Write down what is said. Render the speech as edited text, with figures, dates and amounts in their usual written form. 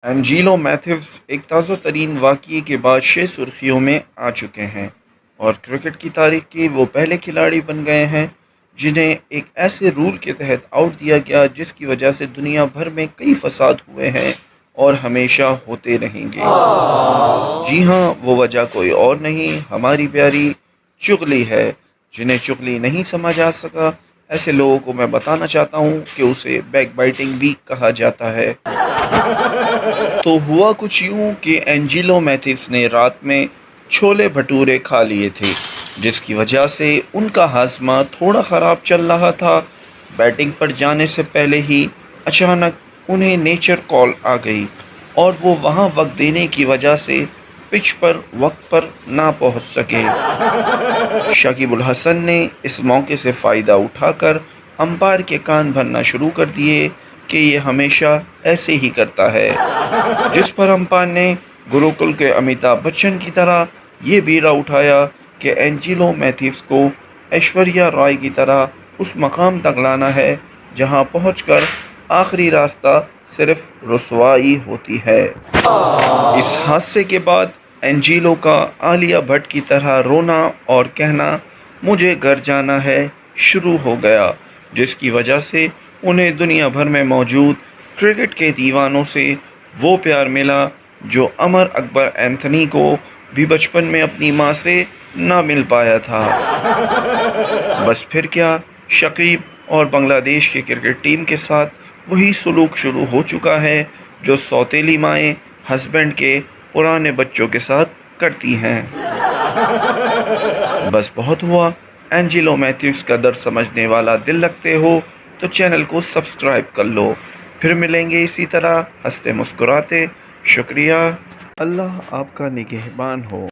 Angelo Matthews ایک تازہ ترین واقعے کے بعد 6 سرخیوں میں آ چکے ہیں اور کرکٹ کی تاریخ کے وہ پہلے کھلاڑی بن گئے ہیں جنہیں ایک ایسے رول کے تحت آؤٹ دیا گیا جس کی وجہ سے دنیا بھر میں کئی فساد ہوئے ہیں اور ہمیشہ ہوتے رہیں گے۔ جی ہاں، وہ وجہ کوئی اور نہیں، ہماری پیاری چغلی ہے۔ جنہیں چغلی نہیں سمجھ آ سکا، ایسے لوگوں کو میں بتانا چاہتا ہوں کہ اسے بیک بائٹنگ بھی کہا جاتا ہے۔ تو ہوا کچھ یوں کہ اینجیلو میتھیوس نے رات میں چھولے بھٹورے کھا لیے تھے، جس کی وجہ سے ان کا ہاضمہ تھوڑا خراب چل رہا تھا۔ بیٹنگ پر جانے سے پہلے ہی اچانک انہیں نیچر کال آ گئی اور وہ وہاں وقت دینے کی وجہ سے پچ پر وقت پر نہ پہنچ سکے۔ شکیب الحسن نے اس موقع سے فائدہ اٹھا کر امپائر کے کان بھرنا شروع کر دیے کہ یہ ہمیشہ ایسے ہی کرتا ہے، جس پر امپائر نے گروکل کے امیتابھ بچن کی طرح یہ بیڑا اٹھایا کہ اینجیلو میتھیوس کو ایشوریا رائے کی طرح اس مقام تک لانا ہے جہاں پہنچ کر آخری راستہ صرف رسوائی ہوتی ہے۔ اس حادثے کے بعد اینجیلو کا عالیہ بھٹ کی طرح رونا اور کہنا مجھے گھر جانا ہے شروع ہو گیا، جس کی وجہ سے انہیں دنیا بھر میں موجود کرکٹ کے دیوانوں سے وہ پیار ملا جو عمر اکبر اینتھنی کو بھی بچپن میں اپنی ماں سے نہ مل پایا تھا۔ بس پھر کیا، شکیب اور بنگلہ دیش کی کرکٹ ٹیم کے ساتھ وہی سلوک شروع ہو چکا ہے جو سوتیلی مائیں ہسبینڈ کے پرانے بچوں کے ساتھ کرتی ہیں۔ بس بہت ہوا، اینجیلو میتھیوس کا درد سمجھنے والا دل رکھتے ہو تو چینل کو سبسکرائب کر لو۔ پھر ملیں گے اسی طرح ہنستے مسکراتے۔ شکریہ۔ اللہ آپ کا نگہبان ہو۔